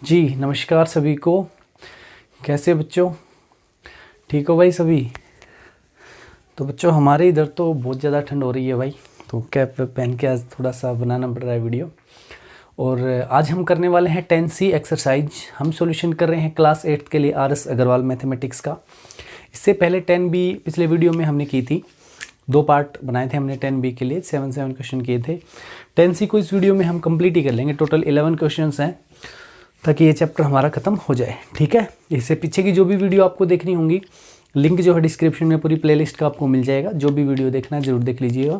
जी नमस्कार सभी को। कैसे बच्चों, ठीक हो भाई सभी? तो बच्चों हमारे इधर तो बहुत ज़्यादा ठंड हो रही है भाई, तो कैप पहन के आज थोड़ा सा बनाना पड़ रहा है वीडियो। और आज हम करने वाले हैं 10C एक्सरसाइज। हम सॉल्यूशन कर रहे हैं क्लास 8 के लिए RS अग्रवाल मैथमेटिक्स का। इससे पहले 10B पिछले वीडियो में हमने की थी, 2 पार्ट बनाए थे हमने 10B के लिए, 7 क्वेश्चन किए थे। 10C को इस वीडियो में हम कंप्लीट ही कर लेंगे। टोटल 11 क्वेश्चन हैं ताकि ये चैप्टर हमारा खत्म हो जाए, ठीक है। इससे पीछे की जो भी वीडियो आपको देखनी होंगी, लिंक जो है डिस्क्रिप्शन में पूरी प्लेलिस्ट का आपको मिल जाएगा। जो भी वीडियो देखना है जरूर देख लीजिएगा।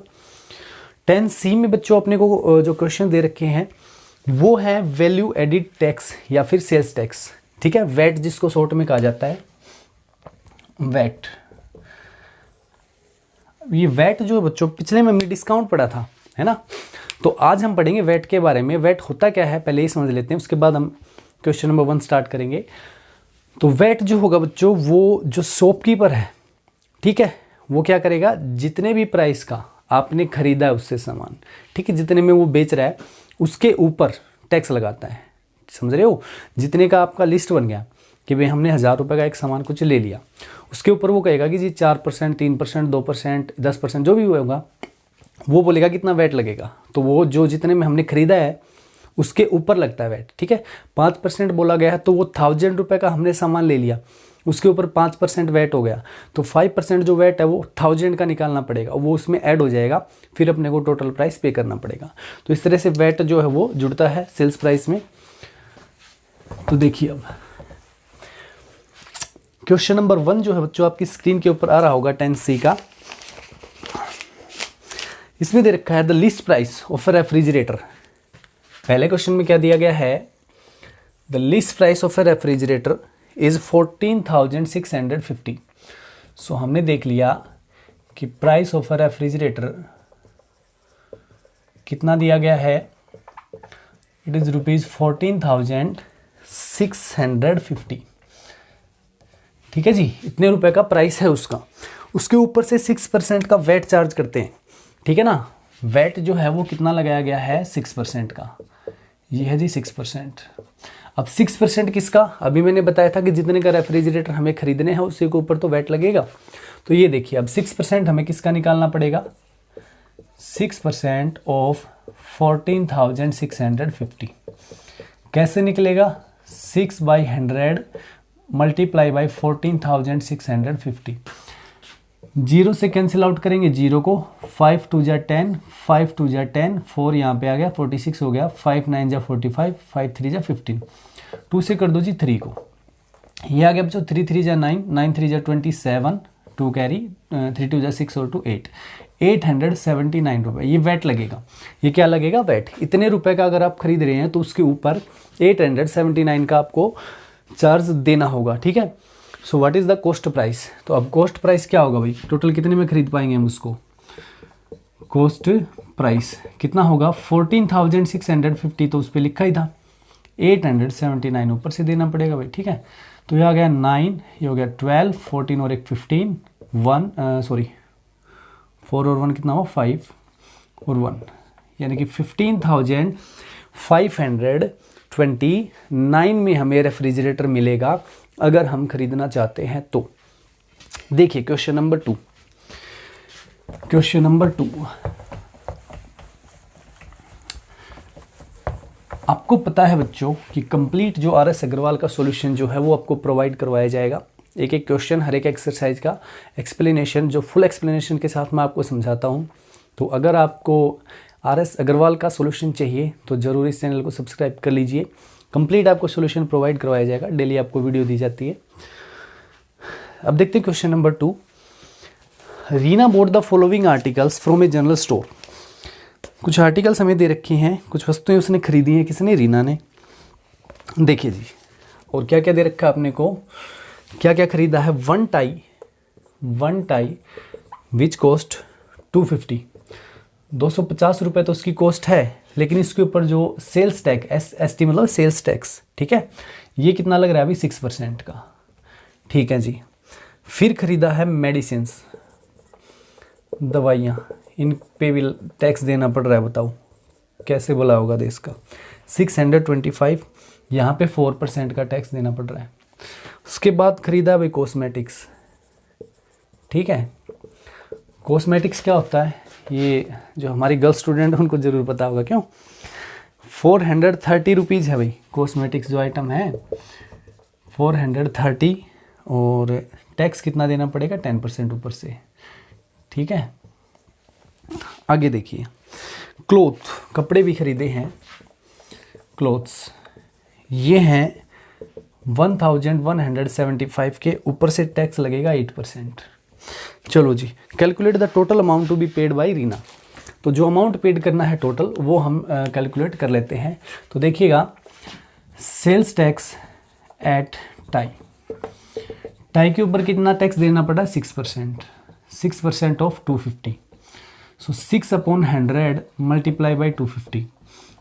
10C में बच्चों अपने को जो क्वेश्चन दे रखे हैं वो है वैल्यू एडिड टैक्स या फिर सेल्स टैक्स, ठीक है। वैट जिसको शॉर्ट में कहा जाता है, वैट। ये वैट जो बच्चों पिछले में हमने डिस्काउंट पढ़ा था, है ना। तो आज हम पढ़ेंगे वैट के बारे में। वैट होता क्या है पहले ही समझ लेते हैं, उसके बाद हम क्वेश्चन नंबर 1 स्टार्ट करेंगे। तो वैट जो होगा बच्चों, वो जो शॉपकीपर है, ठीक है, वो क्या करेगा, जितने भी प्राइस का आपने खरीदा है उससे सामान, ठीक है, जितने में वो बेच रहा है उसके ऊपर टैक्स लगाता है। समझ रहे हो? जितने का आपका लिस्ट बन गया कि भाई हमने 1000 रुपये का एक सामान कुछ ले लिया, उसके ऊपर वो कहेगा कि जी 4%, 3%, 2%, 10% जो भी होगा, वो बोलेगा कितना वैट लगेगा। तो वो जो जितने में हमने खरीदा है उसके ऊपर लगता है वैट, ठीक है। 5% बोला गया है तो वो 1000 रुपये का हमने सामान ले लिया, उसके ऊपर 5% वैट हो गया, तो 5% जो वैट है वो 1000 का निकालना पड़ेगा, वो उसमें ऐड हो जाएगा, फिर अपने को टोटल प्राइस पे करना पड़ेगा। तो इस तरह से वैट जो है वो जुड़ता है सेल्स प्राइस में। तो देखिए अब क्वेश्चन नंबर 1 जो है बच्चों आपकी स्क्रीन के ऊपर आ रहा होगा 10C का। इसमें दे रखा है the list price of a refrigerator. पहले क्वेश्चन में क्या दिया गया है, the list price of a refrigerator is 14,650। सो हमने देख लिया कि प्राइस ऑफ अ रेफ्रिजरेटर कितना दिया गया है, इट इज ₹14,650, ठीक है जी। इतने रुपए का प्राइस है उसका, उसके ऊपर से 6% का वैट चार्ज करते हैं, ठीक है ना। वैट जो है वो कितना लगाया गया है, 6% का, ये है जी 6%। अब 6% किसका, अभी मैंने बताया था कि जितने का रेफ्रिजरेटर हमें खरीदने हैं उसी के ऊपर तो वैट लगेगा। तो ये देखिए अब 6% हमें किसका निकालना पड़ेगा, 6% ऑफ 14,650 कैसे निकलेगा, 6/100 मल्टीप्लाई बाई 14,650। 0 से कैंसिल आउट करेंगे, 0 को, 5 2 जा 10, 5 2 जा 10, 4 यहाँ पे आ गया, 46 हो गया, 5 9 जा 45, 5 3 जा 15, 2 से कर दो जी 3 को, ये आ गया बच्चों 3 3 जा 9, 9 3 जा 27, 2 कैरी, 3 2 जा 6 और 2 8, 879 रुपये ये वैट लगेगा। ये क्या लगेगा, वैट। इतने रुपए का अगर आप खरीद रहे हैं तो उसके ऊपर 879 का आपको चार्ज देना होगा, ठीक है। सो what is the cost price. तो अब कॉस्ट प्राइस क्या होगा भाई, टोटल कितने में खरीद पाएंगे हम उसको, कॉस्ट प्राइस कितना होगा, 14,650 तो उस पर लिखा ही था, 879 ऊपर से देना पड़ेगा भाई, ठीक है। तो ये आ गया 9, ये हो गया 12, 14 और एक 15, 4 और 1 कितना हो, 5 और 1, यानी कि 15,529 में हमें रेफ्रिजरेटर मिलेगा अगर हम खरीदना चाहते हैं तो। देखिए क्वेश्चन नंबर 2, क्वेश्चन नंबर 2 आपको पता है बच्चों कि कंप्लीट जो RS अग्रवाल का सॉल्यूशन जो है वो आपको प्रोवाइड करवाया जाएगा। एक एक क्वेश्चन, हर एक एक्सरसाइज का एक्सप्लेनेशन, जो फुल एक्सप्लेनेशन के साथ मैं आपको समझाता हूँ। तो अगर आपको RS अग्रवाल का सॉल्यूशन चाहिए तो ज़रूर इस चैनल को सब्सक्राइब कर लीजिए। कंप्लीट आपको सॉल्यूशन प्रोवाइड करवाया जाएगा, डेली आपको वीडियो दी जाती है। अब देखते हैं question number 2। Reena boat the following articles from a general store. कुछ आर्टिकल्स हमें दे रखे हैं, कुछ वस्तुएं उसने खरीदी हैं, किसने, रीना ने। देखिए जी, और क्या क्या दे रखा है अपने को, क्या क्या खरीदा है। वन टाई विच कॉस्ट 250, 250 रुपये तो उसकी कॉस्ट है, लेकिन इसके ऊपर जो सेल्स टैक्स, ST मतलब सेल्स टैक्स, ठीक है, ये कितना लग रहा है अभी, 6% का, ठीक है जी। फिर खरीदा है मेडिसिन्स, दवाइयाँ, इन पे भी टैक्स देना पड़ रहा है, बताओ कैसे बोला होगा देश का। 625 यहाँ पे 4% का टैक्स देना पड़ रहा है। उसके बाद खरीदा भाई कॉस्मेटिक्स, ठीक है। कॉस्मेटिक्स क्या होता है, ये जो हमारी गर्ल स्टूडेंट उनको ज़रूर पता होगा, क्यों 430 रुपीज़ है भाई कॉस्मेटिक्स जो आइटम है 430, और टैक्स कितना देना पड़ेगा 10% ऊपर से, ठीक है। आगे देखिए क्लोथ, कपड़े भी खरीदे हैं, क्लोथ्स ये हैं 1175 के ऊपर से टैक्स लगेगा 8%। चलो जी, calculate the total amount to be paid by Reena. तो जो अमाउंट पेड करना है टोटल वो हम कैलकुलेट कर लेते हैं। तो देखिएगा sales tax at tie, tie के ऊपर कितना टैक्स देना पड़ा 6%, 6% ऑफ 250, सो 6/100 मल्टीप्लाई बाई 250,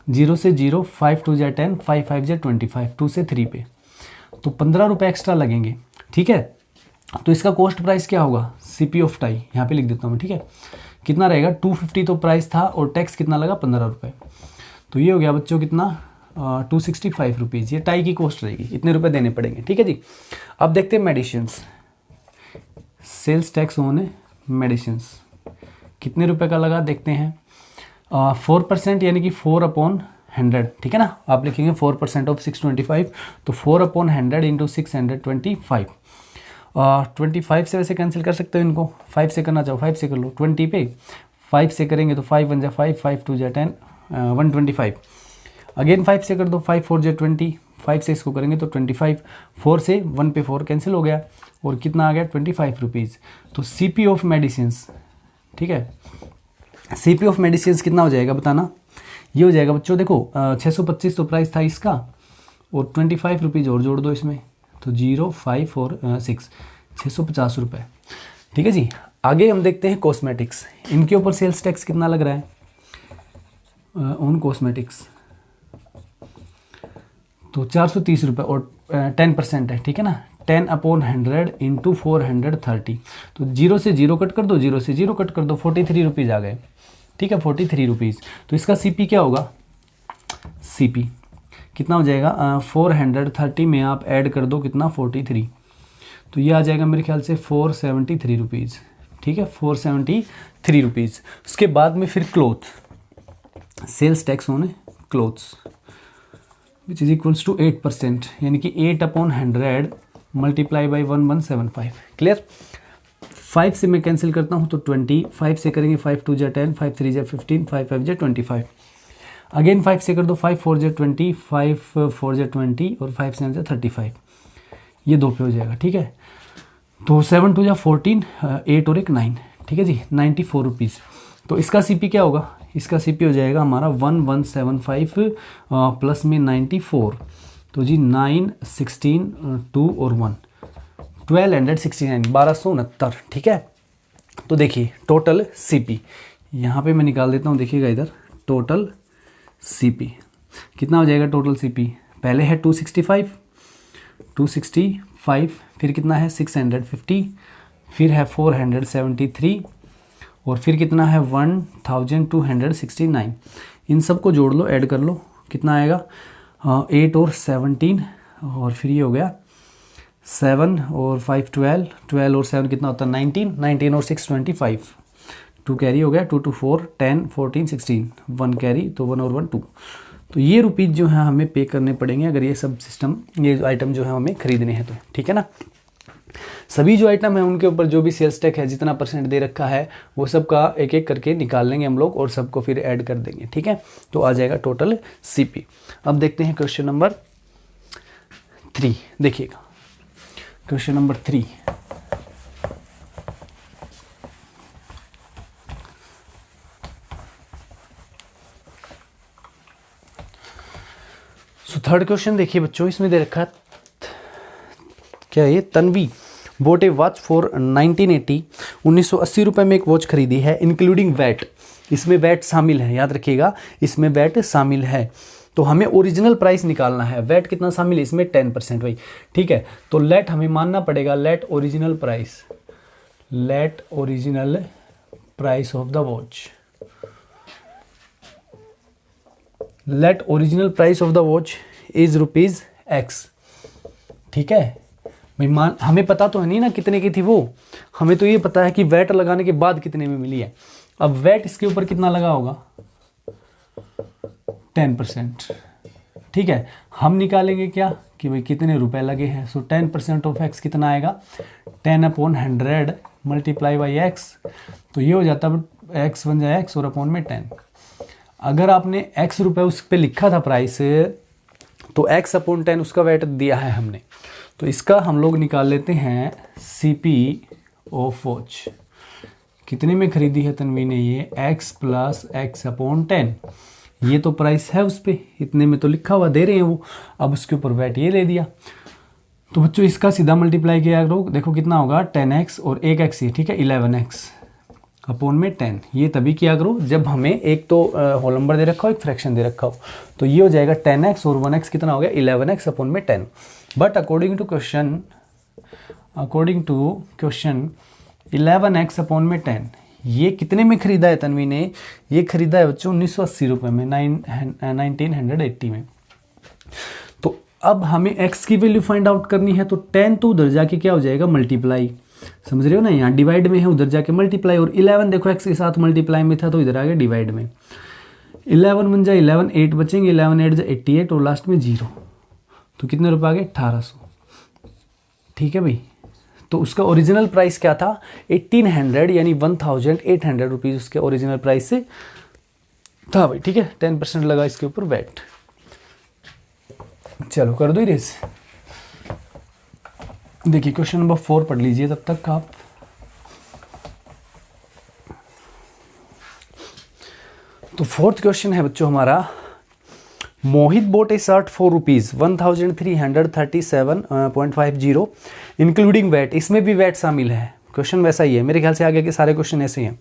0 से 0, 5 2 जा 10, 5 5 जा 25, 2 से 3 पे, तो 15 रुपये एक्स्ट्रा लगेंगे, ठीक है। तो इसका कॉस्ट प्राइस क्या होगा, सीपी ऑफ टाई यहाँ पे लिख देता हूँ मैं, ठीक है। कितना रहेगा 250 तो प्राइस था और टैक्स कितना लगा 15 रुपये, तो ये हो गया बच्चों कितना 265 रुपीज़, ये टाई की कॉस्ट रहेगी, इतने रुपए देने पड़ेंगे, ठीक है जी। अब देखते हैं medicines, sales tax on medicines कितने रुपए का लगा देखते हैं। 4% यानी कि 4/100, ठीक है ना। आप लिखेंगे 4% ऑफ 625, तो 4/100 इंटू 625, 25 से वैसे कैंसिल कर सकते हो इनको, 5 से करना चाहो 5 से कर लो, 20 पे 5 से करेंगे तो 5 1 जा 5, 5 2 जा 10, 125, अगेन 5 से कर दो, 5 4 जा 20, 5 से इसको करेंगे तो 25, 4 से 1 पे 4 कैंसिल हो गया और कितना आ गया 25 रुपीज़। तो सीपी ऑफ मेडिसिन्स, ठीक है, सीपी ऑफ मेडिसिन्स कितना हो जाएगा बताना। ये हो जाएगा बच्चों देखो 625 तो प्राइस था इसका, और 25 रुपीज़ और जोड़ दो इसमें, तो 0 5 और 6, 650 रुपये, ठीक है जी। आगे हम देखते हैं कॉस्मेटिक्स, इनके ऊपर सेल्स टैक्स कितना लग रहा है ऑन कॉस्मेटिक्स, तो 430 रुपये और 10% है, ठीक है ना। 10/100 इंटू 430, तो 0 से 0 कट कर दो, 0 से 0 कट कर दो, 43 रुपीज़ आ गए, ठीक है 43 रुपीज़। तो इसका सीपी क्या होगा, सीपी कितना हो जाएगा 430 में आप ऐड कर दो कितना 43, तो ये आ जाएगा मेरे ख्याल से 473 रुपीज़, ठीक है 473 रुपीज़। उसके बाद में फिर cloth, sales tax on cloths which is equals to 8%, यानी कि 8/100 मल्टीप्लाई बाई 1175, क्लियर। 5 से मैं कैंसिल करता हूँ तो 20, 5 से करेंगे 5 2 जा 10, 5 3 जा 15, 5 5 जा 25, अगेन 5 से कर दो, 5 4 जा 20, 5 4 जा 20 और 5 7 जा 35, ये 2 पे हो जाएगा, ठीक है। तो 7 2 जा 14, 8 और 1 9, ठीक है जी 94 रुपीज़। तो इसका सीपी क्या होगा, इसका सीपी हो जाएगा हमारा 1175 प्लस में 94, तो जी 9 16 2 और 1 1269, 1269, ठीक है। तो देखिए टोटल सीपी यहाँ पे मैं निकाल देता हूँ, देखिएगा इधर टोटल सीपी कितना हो जाएगा, टोटल सीपी पहले है 265, फिर कितना है 650, फिर है 473 और फिर कितना है 1269। इन सब को जोड़ लो, ऐड कर लो, कितना आएगा 8 और 17, और फिर ये हो गया 7 और 5 12, 12 और 7 कितना होता है 19, 19 और 6 25, 2 कैरी हो गया, 2 2 4 10 14 16, 1 कैरी तो 1 और 1 2। तो ये रुपीज़ जो है हमें पे करने पड़ेंगे अगर ये सब सिस्टम, ये आइटम जो है हमें खरीदने हैं तो, ठीक है ना। सभी जो आइटम है उनके ऊपर जो भी सेल्स टैक्स है जितना % दे रखा है वो सब का एक एक करके निकाल लेंगे हम लोग और सबको फिर ऐड कर देंगे, ठीक है। तो आ जाएगा टोटल सीपी। अब देखते हैं क्वेश्चन नंबर 3, देखिएगा question number 3। So third question देखिए बच्चों, इसमें दे रखा है क्या, ये Tanvi boat A watch for 1980, 1980 रुपये में एक वॉच खरीदी है इंक्लूडिंग वैट, इसमें वैट शामिल है, याद रखिएगा इसमें वैट शामिल है। तो हमें ओरिजिनल प्राइस निकालना है, वैट कितना शामिल है इसमें 10% भाई, ठीक है। तो लेट हमें मानना पड़ेगा let original price, let original price of the watch, let original price of the watch is rupees x. ठीक है भाई, मान हमें पता तो है नहीं ना कितने की थी वो, हमें तो ये पता है कि वैट लगाने के बाद कितने में मिली है। अब वैट इसके ऊपर कितना लगा होगा, 10%। ठीक है, हम निकालेंगे क्या कि भाई कितने रुपए लगे हैं। सो 10% ऑफ एक्स कितना आएगा, 10/100 मल्टीप्लाई बाई एक्स। तो ये हो जाता है एक्स बन जाए एक्स और अपॉन में 10। अगर आपने एक्स रुपए उस पर लिखा था प्राइस, तो एक्स अपॉन 10 उसका वैट दिया है हमने, तो इसका हम लोग निकाल लेते हैं CP ऑफ वॉच। कितने में खरीदी है तन्वी ने ये, x प्लस एक्स अपॉन 10। ये तो प्राइस है उस पर, इतने में तो लिखा हुआ दे रहे हैं वो, अब उसके ऊपर वैट ये ले दिया। तो बच्चों इसका सीधा मल्टीप्लाई किया करो, देखो कितना होगा 10x और एक x, ये ठीक है 11x अपॉन में 10। ये तभी किया करो जब हमें एक तो होल नंबर दे रखा हो, एक फ्रैक्शन दे रखा हो। तो ये हो जाएगा 10x और 1x कितना हो गया 11x अपॉन में 10। But according to question 11x upon में 10 ये कितने में खरीदा है तन्वी ने, ये खरीदा है बच्चों 1980 रुपये में, 1980 में। तो अब हमें x की वैल्यू फाइंड आउट करनी है, तो 10 तो उधर जाके क्या हो जाएगा मल्टीप्लाई, समझ रहे हो ना, यहाँ डिवाइड में है उधर जाके मल्टीप्लाई, और 11 देखो x के साथ मल्टीप्लाई में था तो इधर आ गया डिवाइड में। 11 बन जाए 11, 8 बचेंगे, 11 8 जाए 88 और लास्ट में 0, तो कितने रुपए आ गए 1800। ठीक है भाई, तो उसका ओरिजिनल प्राइस क्या था 1800 यानी 1800 रुपीज़ उसके ओरिजिनल प्राइस से था भाई। ठीक है, 10% लगा इसके ऊपर वैट। चलो कर दो इरेज। देखिए क्वेश्चन नंबर 4 पढ़ लीजिए तब तक आप। तो फोर्थ क्वेश्चन है बच्चों हमारा, Mohit bought a shirt for rupees 1337.50 including VAT. इसमें भी वैट शामिल है, क्वेश्चन वैसा ही है मेरे ख्याल से, आगे के सारे क्वेश्चन ऐसे ही हैं।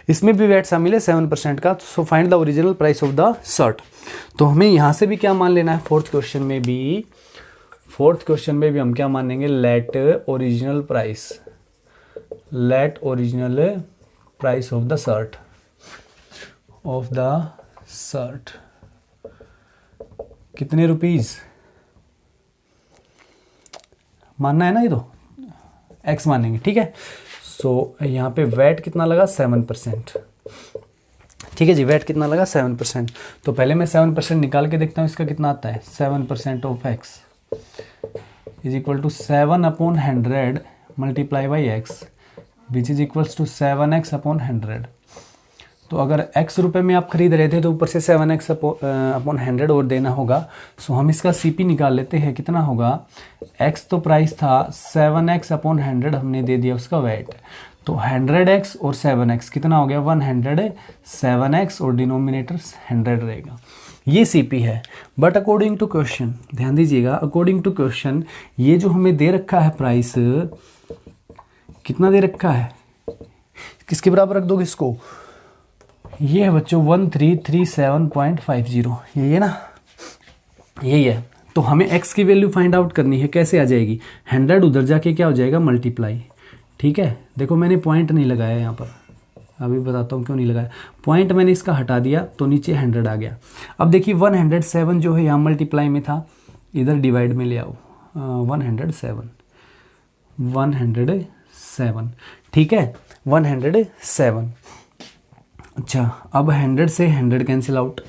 इसमें भी वैट शामिल है 7% का। So find the original price of the shirt. तो हमें यहाँ से भी क्या मान लेना है, फोर्थ क्वेश्चन में भी हम क्या मानेंगे, let original price of the shirt कितने रुपीज मानना है ना, ये तो x मानेंगे। ठीक है, सो यहाँ पे वैट कितना लगा 7%। ठीक है जी, वैट कितना लगा 7%। तो पहले मैं 7% निकाल के देखता हूँ इसका कितना आता है। 7% of x is equal to 7/100 multiply by x which is equals to 7x upon 100। तो अगर x रुपए में आप खरीद रहे थे तो ऊपर से 7x अपॉन 100 और देना होगा। सो हम इसका CP निकाल लेते हैं, कितना होगा, x तो प्राइस था 7x अपॉन 100, हमने दे दिया उसका वैट, तो 100x और 7x कितना हो गया 100, 7x और डिनोमिनेटर 100 रहेगा। ये CP है। बट अकॉर्डिंग टू क्वेश्चन, ध्यान दीजिएगा, अकॉर्डिंग टू क्वेश्चन ये जो हमें दे रखा है प्राइस, कितना दे रखा है, किसके बराबर रख दोगे इसको, ये है बच्चों 1337.50, यही है ना, यही है। तो हमें x की वैल्यू फाइंड आउट करनी है, कैसे आ जाएगी, 100 उधर जाके क्या हो जाएगा मल्टीप्लाई। ठीक है, देखो मैंने पॉइंट नहीं लगाया यहाँ पर, अभी बताता हूँ क्यों नहीं लगाया, पॉइंट मैंने इसका हटा दिया तो नीचे 100 आ गया। अब देखिए 107 जो है यहाँ मल्टीप्लाई में था, इधर डिवाइड में ले आओ, 107। ठीक है 107। अच्छा, अब 100 से 100 कैंसिल आउट,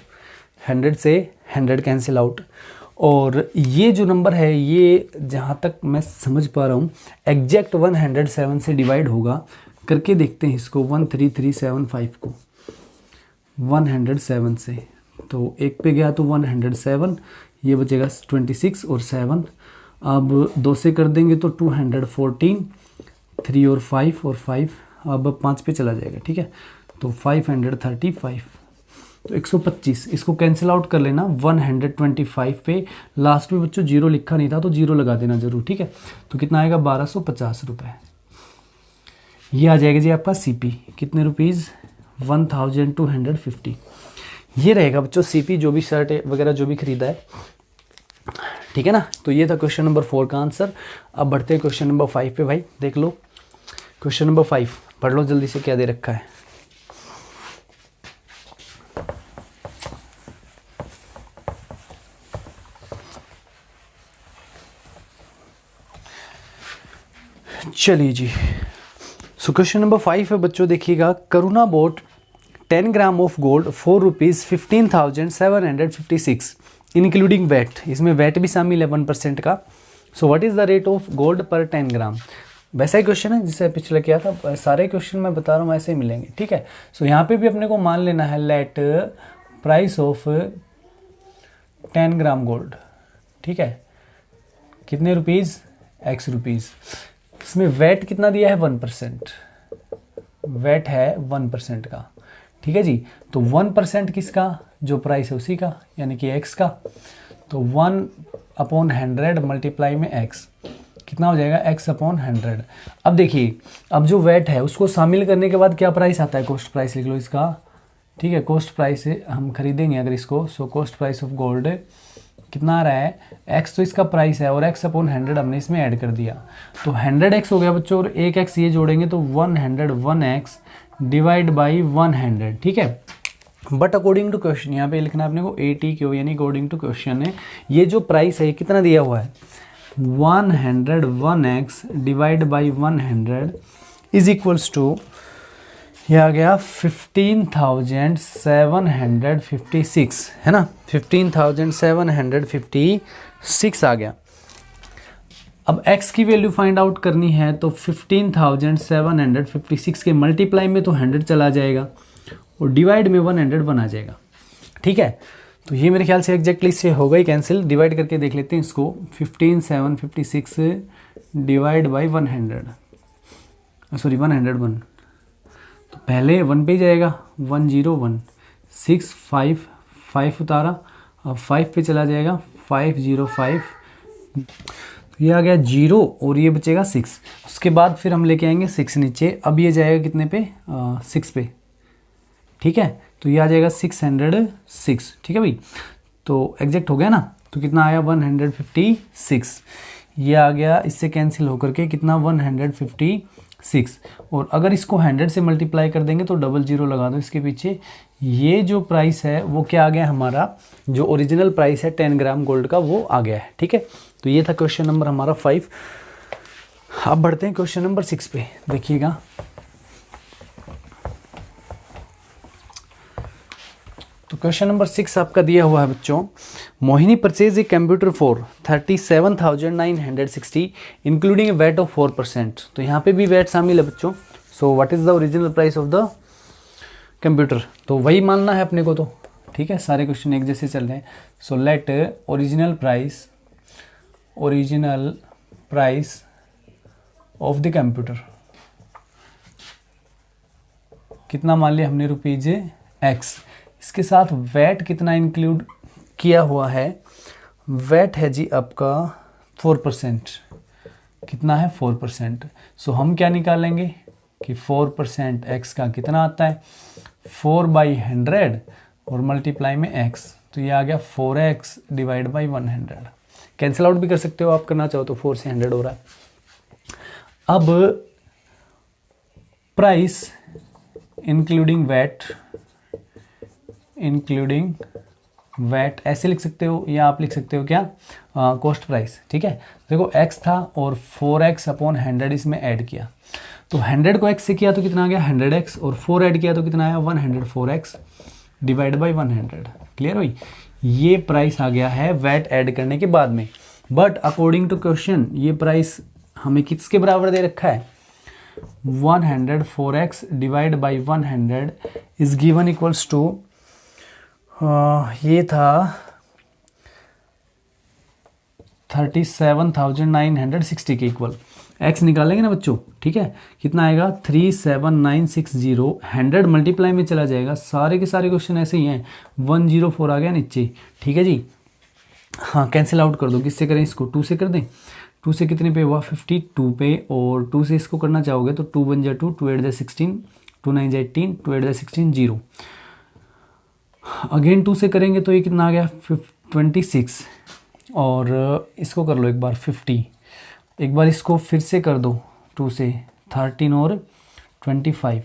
100 से 100 कैंसिल आउट, और ये जो नंबर है ये जहाँ तक मैं समझ पा रहा हूँ एग्जैक्ट 107 से डिवाइड होगा। करके देखते हैं इसको, 13375 को 107 से, तो एक पे गया तो 107, ये बचेगा 26 और 7, अब 2 से कर देंगे तो 214, 3 और 5 और 5, अब 5 पे चला जाएगा। ठीक है, तो 535, तो 125, इसको कैंसिल आउट कर लेना 125 पे, लास्ट में बच्चों 0 लिखा नहीं था तो 0 लगा देना जरूर। ठीक है, तो कितना आएगा 1250 रुपये। ये आ जाएगा जी आपका CP, कितने रुपीज़ 1250। ये रहेगा बच्चों CP जो भी शर्ट वगैरह जो भी खरीदा है। ठीक है ना, तो ये था क्वेश्चन नंबर 4 का आंसर। अब बढ़ते हैं क्वेश्चन नंबर 5 पे। भाई देख लो क्वेश्चन नंबर 5, पढ़ लो जल्दी से क्या दे रखा है। चलिए जी, सो क्वेश्चन नंबर 5 है बच्चों, देखिएगा। Karuna bought 10 gram of gold for ₹15,756 including VAT. इसमें वैट भी शामिल है 1% का। So what is the rate of gold पर 10 ग्राम। वैसा ही क्वेश्चन है जिससे पिछले किया था, सारे क्वेश्चन मैं बता रहा हूँ ऐसे ही मिलेंगे, ठीक है। सो यहाँ पे भी अपने को मान लेना है late price of 10 gram gold, ठीक है, कितने रुपीज़, x रुपीज़। इसमें वैट कितना दिया है 1%, वैट है 1% का, ठीक है जी। तो 1% किसका, जो प्राइस है उसी का, यानी कि x का। तो 1/100 मल्टीप्लाई में x कितना हो जाएगा, x/100। अब देखिए, अब जो वैट है उसको शामिल करने के बाद क्या प्राइस आता है, कॉस्ट प्राइस लिख लो इसका, ठीक है। कॉस्ट प्राइस से हम खरीदेंगे अगर इसको, so cost price of gold कितना आ रहा है, x तो इसका प्राइस है और x/100 हमने इसमें ऐड कर दिया, तो 100x हो गया बच्चों, और 1x ये जोड़ेंगे तो 101x डिवाइड बाई 100, ठीक है। बट अकॉर्डिंग टू क्वेश्चन, यहाँ पे लिखना है अपने को ATQ, यानी अकॉर्डिंग टू क्वेश्चन है, ये जो प्राइस है ये कितना दिया हुआ है, 101x divide by 100 is equals to, यह आ गया 15,756, है ना, 15,756 आ गया। अब x की वैल्यू फाइंड आउट करनी है तो 15,756 के मल्टीप्लाई में तो 100 चला जाएगा और डिवाइड में 101 आ जाएगा, ठीक है। तो ये मेरे ख्याल से एग्जैक्टली इससे होगा ही कैंसिल। डिवाइड करके देख लेते हैं इसको, 15,756 डिवाइड बाई 100, सॉरी 101, तो पहले 1 पे जाएगा, 101, 6 5 5 उतारा, अब 5 पे चला जाएगा, 505, तो ये आ गया 0 और ये बचेगा 6। उसके बाद फिर हम लेके आएंगे 6 नीचे, अब ये जाएगा कितने पे, 6 पे, ठीक है। तो ये आ जाएगा 606, ठीक है भाई। तो एग्जैक्ट हो गया ना, तो कितना आया 156, ये आ गया, इससे कैंसिल होकर के कितना 156। और अगर इसको 100 से मल्टीप्लाई कर देंगे तो 00 लगा दो इसके पीछे, ये जो प्राइस है वो क्या आ गया हमारा, जो ओरिजिनल प्राइस है 10 ग्राम गोल्ड का वो आ गया है, ठीक है। तो ये था क्वेश्चन नंबर हमारा 5। अब बढ़ते हैं क्वेश्चन नंबर 6 पे, देखिएगा। तो क्वेश्चन नंबर 6 आपका दिया हुआ है बच्चों, Mohini purchase a computer for 37,960 including VAT of 4%। तो यहाँ पे भी वैट शामिल है बच्चों। So what is the original price of the computer, तो वही मानना है अपने को, तो ठीक है, सारे क्वेश्चन एक जैसे चल रहे हैं। So let original price of the computer कितना मान लिया हमने, रुपीज x। इसके साथ वैट कितना इंक्लूड किया हुआ है, वैट है जी आपका 4%, कितना है 4%। सो हम क्या निकालेंगे कि 4% x का कितना आता है, 4/100 और मल्टीप्लाई में x, तो ये आ गया 4x divide by 100। Cancel out भी कर सकते हो आप, करना चाहो तो 4 से 100 हो रहा है। अब प्राइस इंक्लूडिंग वैट ऐसे लिख सकते हो, या आप लिख सकते हो क्या, कॉस्ट प्राइस, ठीक है। देखो x था और 4x/100 इसमें ऐड किया, तो 100 को x से किया तो कितना आ गया 100x, और 4 ऐड किया तो कितना आया 104x डिवाइड बाई 100। क्लियर भाई, ये प्राइस आ गया है वैट ऐड करने के बाद में। बट अकॉर्डिंग टू क्वेश्चन ये प्राइस हमें किसके बराबर दे रखा है, 104x divide by 100 is given equals to, ये था 37,960 के इक्वल। x निकालेंगे ना बच्चों, ठीक है, कितना आएगा 37960, 100 मल्टीप्लाई में चला जाएगा, सारे के सारे क्वेश्चन ऐसे ही हैं, 104 आ गया नीचे, ठीक है जी। हाँ, कैंसिल आउट कर दो, किससे करें इसको, 2 से कर दें, 2 से कितने पे हुआ 52 पे, और 2 से इसको करना चाहोगे तो 2 बन जाए 2, 2 8 16, 2 9 18, 2 8 16 0। अगेन 2 से करेंगे तो ये कितना आ गया 26, और इसको कर लो एक बार 50, एक बार इसको फिर से कर दो 2 से 13 और 25,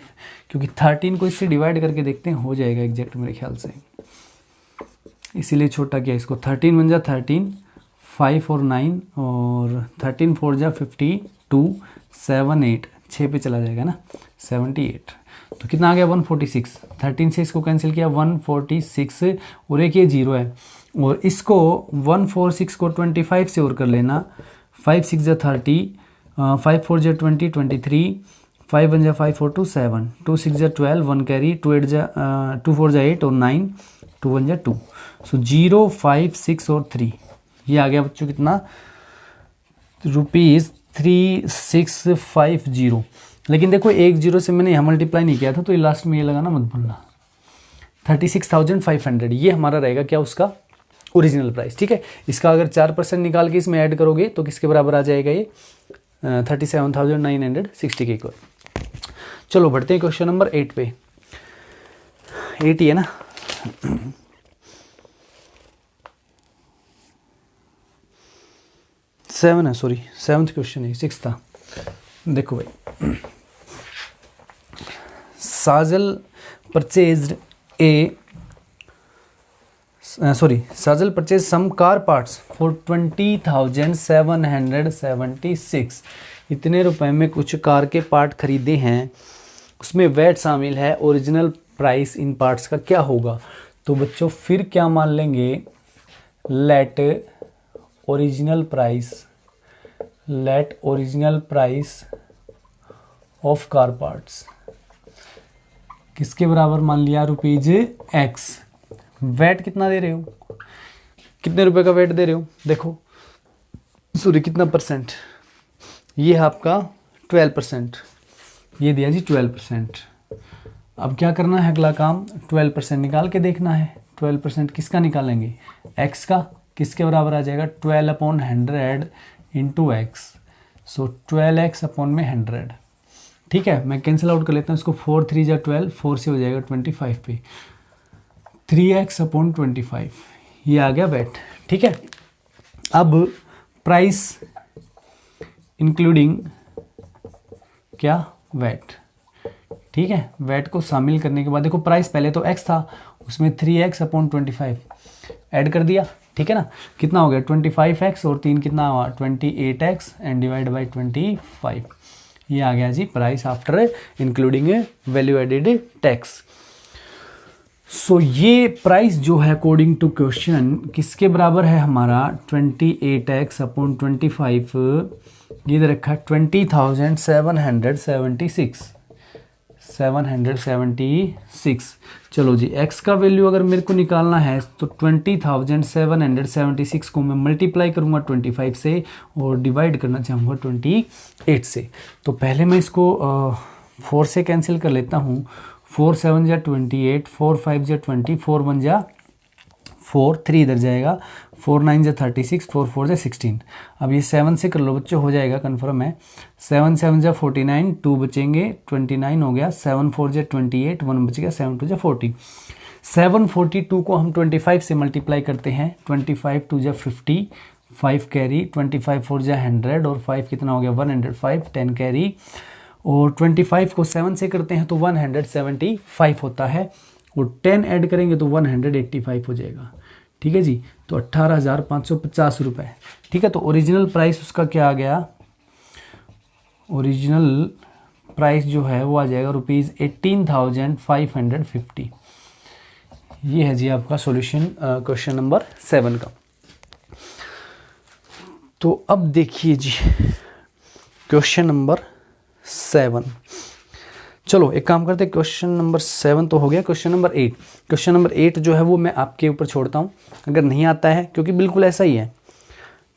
क्योंकि 13 को इससे डिवाइड करके देखते हैं हो जाएगा एग्जैक्ट मेरे ख्याल से, इसीलिए छोटा किया इसको, 13 बन जा 13, 5 और 9 और 13 4 जा 52, 7 8, 6 पे चला जाएगा ना 78। तो कितना आ गया 146। 13 से इसको कैंसिल किया 146 और एक ये 0 है और इसको 146 को 25 से और कर लेना। 5 6 जा 30, 5 4 जा 20, 23, 5 1 जा 5 4 2 7, 2 6 जा 12, 1 कैरी, 2 8 जा 2 4 जा 8 और 9, 2 1 जा 2। सो 0 5 6 और 3 ये आ गया बच्चों कितना ₹3650। लेकिन देखो एक 0 से मैंने यहाँ मल्टीप्लाई नहीं किया था तो ये लास्ट में ये लगाना मत भूलना। 36,500 ये हमारा रहेगा क्या उसका ओरिजिनल प्राइस। ठीक है, इसका अगर 4% निकाल के इसमें ऐड करोगे तो किसके बराबर आ जाएगा ये 37,960 के इक्वल। चलो बढ़ते हैं क्वेश्चन नंबर 8 पे। 8 ही है ना। सेवन है, सॉरी 7th क्वेश्चन है, 6 था। देखो भाई, Sajal purchased Sajal purchase some car parts for 20,776। इतने रुपए में कुछ कार के पार्ट खरीदे हैं, उसमें वैट शामिल है, ओरिजिनल प्राइस इन पार्ट्स का क्या होगा। तो बच्चों फिर क्या मान लेंगे, let original price of car parts किसके बराबर मान लिया ₹X। वैट कितना दे रहे हो, कितने रुपए का वैट दे रहे हो, देखो सॉरी कितना परसेंट, ये है आपका 12%, ये दिया जी 12%। अब क्या करना है अगला काम, 12% निकाल के देखना है। 12% किसका निकालेंगे, x का, किसके बराबर आ जाएगा 12/100 इंटू एक्स। सो 12x अपॉन में 100। ठीक है, मैं कैंसिल आउट कर लेता हूँ इसको, 4 3 जा 12, 4 से हो जाएगा 25 पे, 3x अपॉन 25 ये आ गया वैट। ठीक है, अब प्राइस इंक्लूडिंग क्या वैट। ठीक है, वैट को शामिल करने के बाद देखो प्राइस पहले तो x था, उसमें 3x अपॉन 25 ऐड कर दिया। ठीक है ना, कितना हो गया 25x और 3 कितना हुआ 28x एंड डिवाइड बाई 25 ये आ गया जी price after including value added tax. So ये प्राइस जो है अकॉर्डिंग टू क्वेश्चन किसके बराबर है हमारा 28x अपॉन 25 ये दे रखा है 20,776। चलो जी x का वैल्यू अगर मेरे को निकालना है तो 20,776 को मैं मल्टीप्लाई करूंगा 25 से और डिवाइड करना चाहूँगा 28 से। तो पहले मैं इसको 4 से कैंसिल कर लेता हूँ। 4 7 जा 28, 4 5 जा 20, 4 1 जा 4, 3 इधर जाएगा, 4 9 जा 36, 4 4 जा 16। अब ये 7 से कर लो बच्चों, हो जाएगा कन्फर्म है। 7 7 जा 49, 2 बचेंगे 29 हो गया, 7 4 जा 28, 1 बच गया, 7 2 जा 40। 742 को हम 25 से मल्टीप्लाई करते हैं, 25 2 जा 50, 5 कैरी, 25 4 जा 100 और 5 कितना हो गया 105, 10 कैरी और 25 को 7 से करते हैं तो 175 होता है और 10 ऐड करेंगे तो 185 हो जाएगा। ठीक है जी, तो 18,550 रुपये। ठीक है, तो ओरिजिनल प्राइस उसका क्या आ गया, ओरिजिनल प्राइस जो है वो आ जाएगा ₹18,550। ये है जी आपका सॉल्यूशन क्वेश्चन नंबर 7 का। तो अब देखिए जी क्वेश्चन नंबर 7। चलो एक काम करते हैं, क्वेश्चन नंबर 7 तो हो गया, क्वेश्चन नंबर 8। क्वेश्चन नंबर 8 जो है वो मैं आपके ऊपर छोड़ता हूँ, अगर नहीं आता है क्योंकि बिल्कुल ऐसा ही है।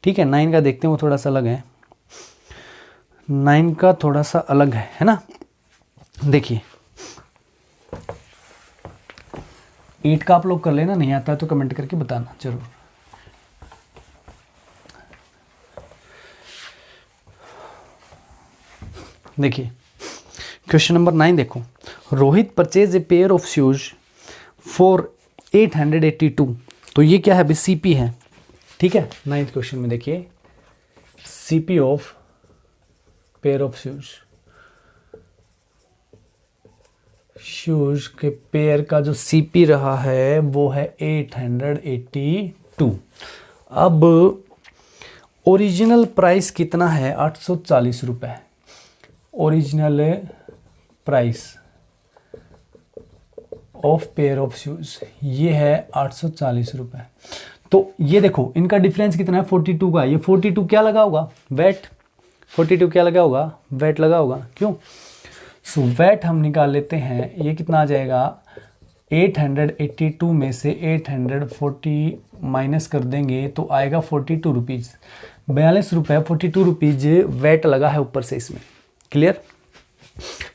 ठीक है, 9 का देखते हैं, वो थोड़ा सा अलग है, 9 का थोड़ा सा अलग है ना। देखिए 8 का आप लोग कर लेना, नहीं आता है तो कमेंट करके बताना जरूर। देखिए क्वेश्चन नंबर 9 देखो, Rohit purchase a pair of shoes for 882। तो ये क्या है अभी, सीपी है। ठीक है, 9th क्वेश्चन में देखिए CP of pair of shoes के पेयर का जो सीपी रहा है वो है 882। अब ओरिजिनल प्राइस कितना है? 840 रुपये। Original price of pair of shoes ये है 840 रुपये। तो ये देखो इनका डिफरेंस कितना है? 42 का। ये 42 क्या लगा होगा? वैट। 42 क्या लगा होगा? वैट लगा होगा। क्यों? सो वैट हम निकाल लेते हैं। ये कितना आ जाएगा? 882 में से 840 माइनस कर देंगे तो आएगा 42 रुपीज़। 42 रुपये 42 रुपीज़ वैट लगा है ऊपर से इसमें। क्लियर?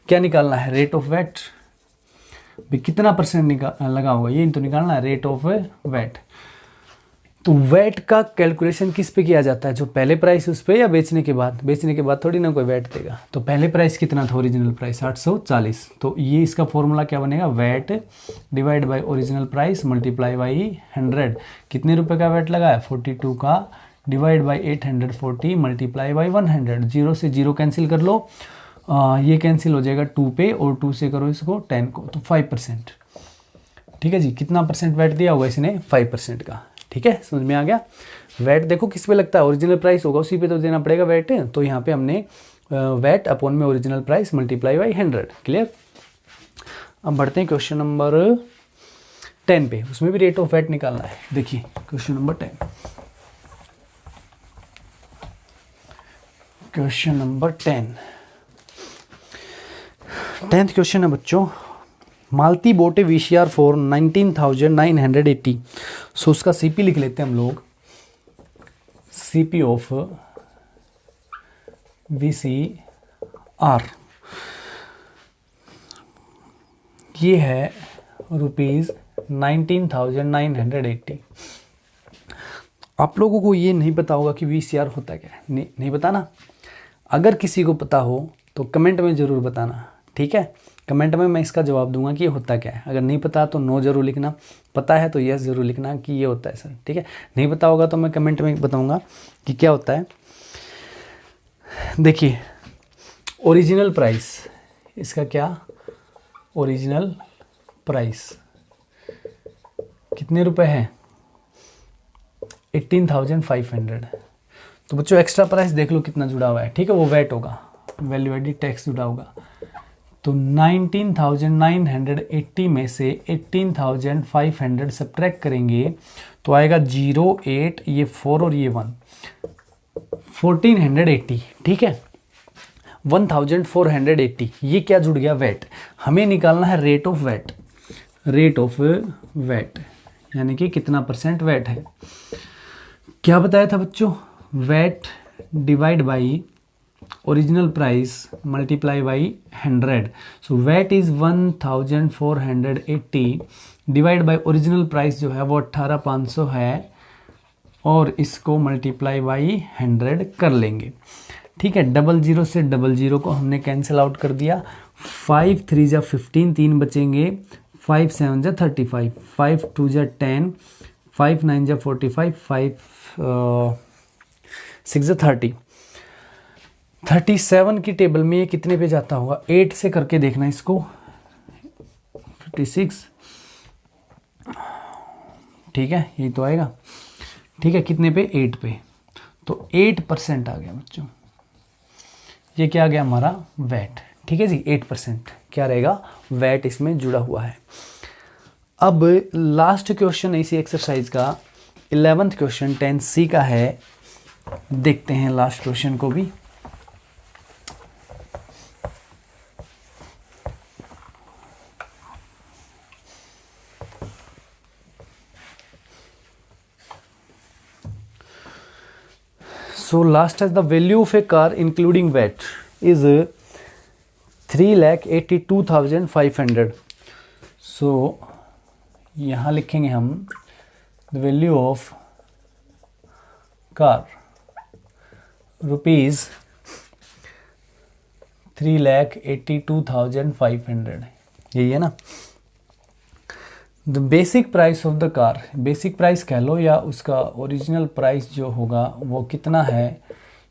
क्या निकालना है? Rate of VAT. भी कितना परसेंट लगा होगा ये तो निकालना है, रेट ऑफ वैट। तो वैट का कैलकुलेशन किस पे किया जाता है? जो पहले प्राइस उस पे या बेचने के बाद? बेचने के बाद थोड़ी ना कोई वैट देगा। तो पहले प्राइस कितना था? Original price 840। तो ये इसका फॉर्मूला क्या बनेगा? VAT divide by original price multiply by 100। कितने रुपए का वैट लगा है? 42 का डिवाइड बाई 840 मल्टीप्लाई बाई 100। 0 से 0 कैंसिल कर लो, ये कैंसिल हो जाएगा 2 पे, और 2 से करो इसको 10 को, तो 5%। ठीक है जी। कितना परसेंट वैट दिया होगा इसने? 5% का। ठीक है, समझ में आ गया? वैट देखो किस पे लगता है? ओरिजिनल प्राइस होगा उसी पे तो देना पड़ेगा वैट। तो यहाँ पे हमने वैट अपॉन में original price multiply by 100। Clear? अब बढ़ते हैं क्वेश्चन नंबर 10 पे। उसमें भी रेट ऑफ वैट निकालना है। देखिए question number 10। Question number 10th question है बच्चों। मालती बोट ए VCR फॉर 19,980। सो उसका CP लिख लेते हैं हम लोग। CP ऑफ VCR ये है ₹19,980। आप लोगों को ये नहीं पता होगा कि VCR होता क्या है? नहीं पता ना? अगर किसी को पता हो तो कमेंट में ज़रूर बताना। ठीक है, कमेंट में मैं इसका जवाब दूंगा कि ये होता क्या है। अगर नहीं पता तो नो ज़रूर लिखना, पता है तो यस ज़रूर लिखना कि ये होता है सर। ठीक है, नहीं पता होगा तो मैं कमेंट में बताऊंगा कि क्या होता है। देखिए ओरिजिनल प्राइस, इसका क्या? ओरिजिनल प्राइस कितने रुपए है? 18,500। तो बच्चों एक्स्ट्रा प्राइस देख लो कितना जुड़ा हुआ है। ठीक है, वो वैट होगा, वैल्यू एडिड टैक्स जुड़ा होगा। तो 19,980 में से 18,500 सब्ट्रैक्ट करेंगे तो आएगा 0, 8, ये 4 और ये 1, 1480। ठीक है, 1480। ये क्या जुड़ गया? वैट। हमें निकालना है rate of VAT. Rate of VAT यानी कि कितना परसेंट वैट है। क्या बताया था बच्चों? VAT divide by original price multiply by 100। So VAT is 1480 divide by original price जो है वो 18,500 है, और इसको मल्टीप्लाई बाई 100 कर लेंगे। ठीक है, 00 से 00 को हमने कैंसिल आउट कर दिया। 5 3 जा 15, 3 बचेंगे। 5 7 जा 35, 5 2 जा 10, 5 9 जा 45, 5 6 जा 30। 37 की टेबल में ये कितने पे जाता होगा? 8 से करके देखना इसको। 56। ठीक है, यही तो आएगा। ठीक है, कितने पे? 8 पे। तो 8% आ गया बच्चों। ये क्या आ गया? हमारा वैट। ठीक है जी, 8% क्या रहेगा? वैट इसमें जुड़ा हुआ है। अब लास्ट क्वेश्चन इसी एक्सरसाइज का 11th क्वेश्चन 10C का है। देखते हैं लास्ट क्वेश्चन को भी। So last as the value of a car including VAT is 3,82,500. So यहाँ लिखेंगे हम the value of car rupees 3,82,500। यही है ना? The basic price of the car, basic price कह लो या उसका ओरिजिनल प्राइस जो होगा वो कितना है?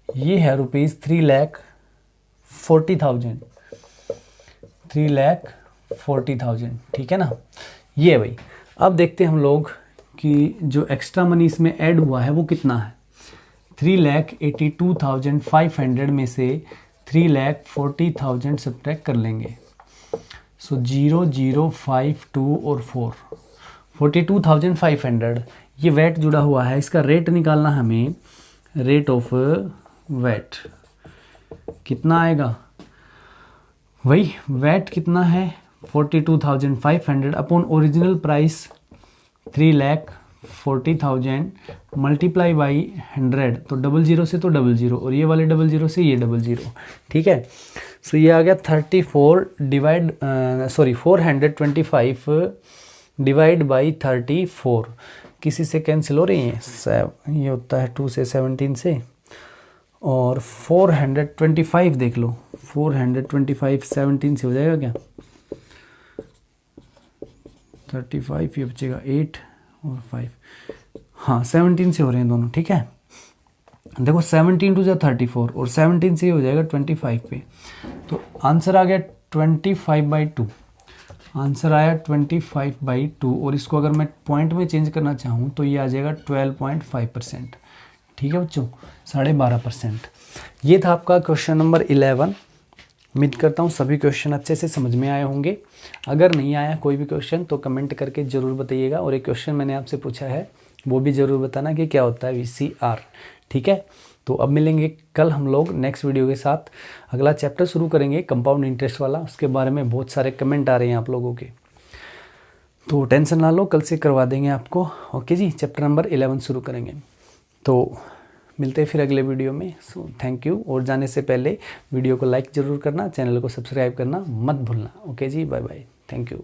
ये है ₹3,40,000। 3,40,000। ठीक है ना? ये भाई अब देखते हैं हम लोग कि जो एक्स्ट्रा मनी इसमें ऐड हुआ है वो कितना है। 3,82,500 में से 3,40,000 सब्ट्रैक्ट कर लेंगे। सो 0, 0, 5, 2 और 4, 42,500 ये वैट जुड़ा हुआ है। इसका रेट निकालना हमें, रेट ऑफ वैट कितना आएगा, वही वैट कितना है 42,500 upon original price 3,40,000 multiply by 100, तो 00 से तो 00 और ये वाले 00 से ये 00, ठीक है। सो ये आ गया 425 डिवाइड बाई 34, किसी से कैंसिल हो रही हैं, ये होता है 2 से 17 से, और 425 देख लो, 425 17 से हो जाएगा क्या, 35 ये बचेगा 8 और 5, हाँ 17 से हो रहे हैं दोनों, ठीक है। देखो 17 टू 34 और 17 से हो जाएगा 25 पे, तो आंसर आ गया 25/2, आंसर आया 25/2, और इसको अगर मैं पॉइंट में चेंज करना चाहूँ तो ये आ जाएगा 12.5%, ठीक है बच्चों, 12.5%। ये था आपका क्वेश्चन नंबर 11। उम्मीद करता हूँ सभी क्वेश्चन अच्छे से समझ में आए होंगे। अगर नहीं आया कोई भी क्वेश्चन तो कमेंट करके ज़रूर बताइएगा, और एक क्वेश्चन मैंने आपसे पूछा है वो भी ज़रूर बताना कि क्या होता है VCR, ठीक है। तो अब मिलेंगे कल हम लोग नेक्स्ट वीडियो के साथ, अगला चैप्टर शुरू करेंगे कंपाउंड इंटरेस्ट वाला, उसके बारे में बहुत सारे कमेंट आ रहे हैं आप लोगों के, तो टेंशन ना लो, कल से करवा देंगे आपको। ओके जी, चैप्टर नंबर 11 शुरू करेंगे। तो मिलते हैं फिर अगले वीडियो में। सो थैंक यू, और जाने से पहले वीडियो को लाइक ज़रूर करना, चैनल को सब्सक्राइब करना मत भूलना। ओके जी, बाय बाय, थैंक यू।